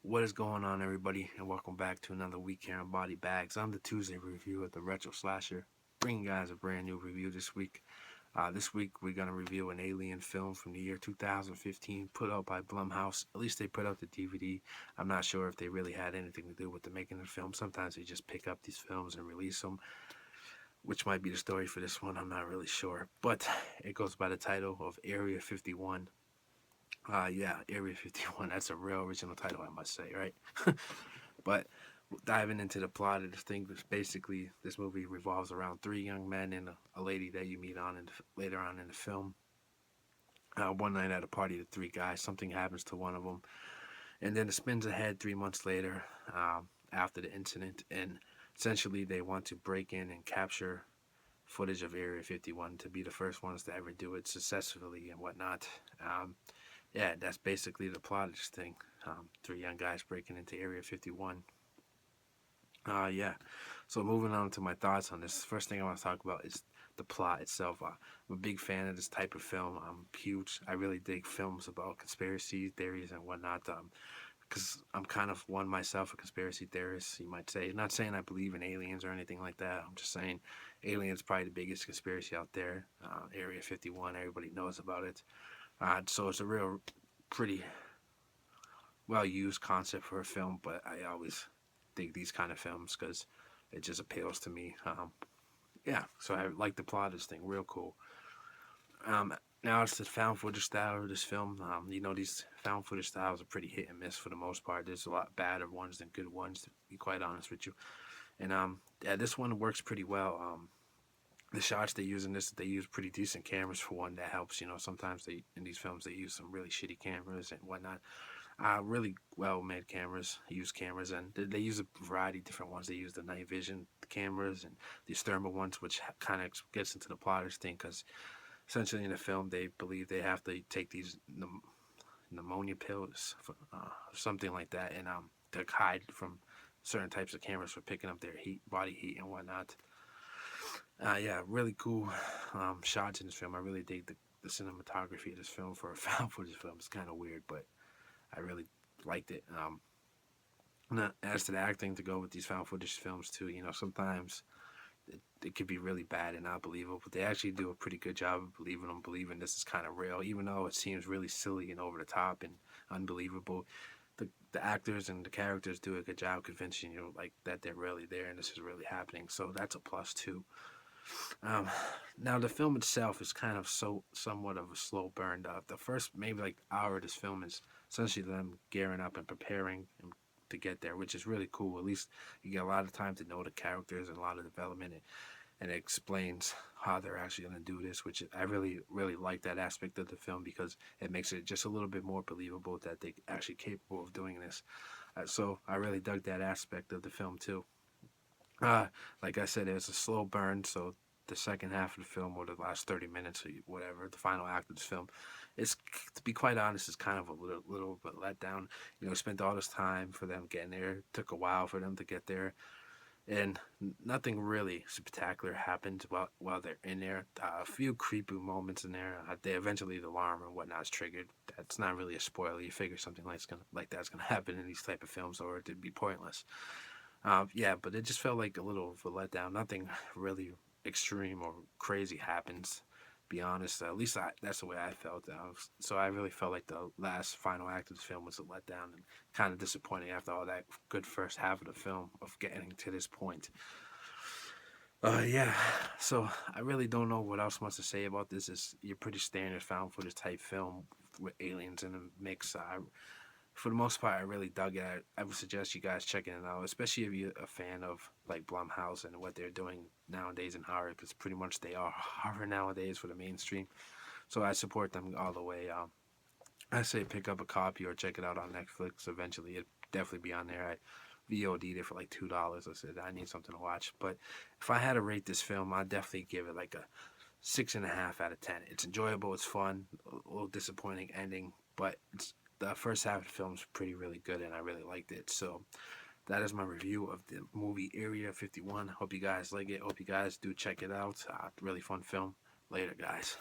What is going on, everybody, and welcome back to another week here on Body Bags. On the Tuesday review of the Retro Slasher, bringing you guys a brand new review this week. This week we're gonna review an alien film from the year 2015, put out by Blumhouse. At least they put out the DVD. I'm not sure if they really had anything to do with the making of the film. Sometimes they just pick up these films and release them, which might be the story for this one. I'm not really sure, but it goes by the title of Area 51. Yeah, Area 51. That's a real original title, I must say, right? But diving into the plot of this thing, basically this movie revolves around three young men and a lady that you meet on later on in the film. One night at a party, the three guys, something happens to one of them, and then it spins ahead 3 months later, after the incident, and essentially they want to break in and capture footage of Area 51 to be the first ones to ever do it successfully and whatnot. Yeah, that's basically the plot of this thing. Three young guys breaking into Area 51. Yeah. So moving on to my thoughts on this, first thing I want to talk about is the plot itself. I'm a big fan of this type of film. I'm huge. I really dig films about conspiracy theories and whatnot. Because I'm kind of one myself, a conspiracy theorist, you might say. Not saying I believe in aliens or anything like that. I'm just saying aliens probably the biggest conspiracy out there. Area 51, everybody knows about it. So it's a real pretty well used concept for a film, but I always dig these kind of films because it just appeals to me. Yeah, so I like the plot of this thing, real cool. Now it's the found footage style of this film. These found footage styles are pretty hit and miss for the most part. There's a lot better ones than good ones, to be quite honest with you. And yeah, this one works pretty well. The shots they use in this, they use pretty decent cameras for one. That helps. Sometimes they in these films they use some really shitty cameras and whatnot. Really well made cameras, used cameras, and they use a variety of different ones. They use the night vision cameras and these thermal ones, which kind of gets into the plotters thing because essentially in the film they believe they have to take these pneumonia pills, something like that, and to hide from certain types of cameras for picking up their body heat and whatnot. Yeah, really cool shots in this film. I really dig the cinematography of this film for a found footage film. It's kind of weird, but I really liked it. As to the acting to go with these found footage films too, sometimes it could be really bad and not believable, but they actually do a pretty good job of believing this is kind of real, even though it seems really silly and over the top and unbelievable. The actors and the characters do a good job convincing you like that they're really there and this is really happening. So that's a plus too. Um, Now the film itself is kind of somewhat of a slow burn. The first maybe like hour of this film is essentially them gearing up and preparing to get there, which is really cool. At least you get a lot of time to know the characters and a lot of development, and it explains how they're actually going to do this, which I really, really like that aspect of the film because it makes it just a little bit more believable that they're actually capable of doing this. So I really dug that aspect of the film too. Uh, like I said, it's a slow burn, so the second half of the film, or the last 30 minutes, or whatever, the final act of this film, it's, to be quite honest, it's kind of a little bit let down. Spent all this time for them getting there. It took a while for them to get there, and nothing really spectacular happened while they're in there. A few creepy moments in there. They eventually the alarm and whatnot is triggered. That's not really a spoiler. You figure something like that's gonna happen in these type of films, or it'd be pointless. Yeah, but it just felt like a little of a letdown. Nothing really extreme or crazy happens. Be honest, at least that's the way I felt. So I really felt like the last final act of the film was a letdown and kind of disappointing after all that good first half of the film of getting to this point. Yeah, so I really don't know what else much to say about this. It's your pretty standard found footage type film with aliens in the mix. For the most part, I really dug it. I would suggest you guys checking it out, especially if you're a fan of like Blumhouse and what they're doing nowadays in horror, because pretty much they are horror nowadays for the mainstream. So I support them all the way. I say pick up a copy or check it out on Netflix. Eventually, it'll definitely be on there. I VOD'd it for like $2. I said I need something to watch. But if I had to rate this film, I'd definitely give it like a 6.5 out of 10. It's enjoyable. It's fun. A little disappointing ending, but the first half of the film is really good, and I really liked it. So that is my review of the movie Area 51. Hope you guys like it. Hope you guys do check it out. Really fun film. Later, guys.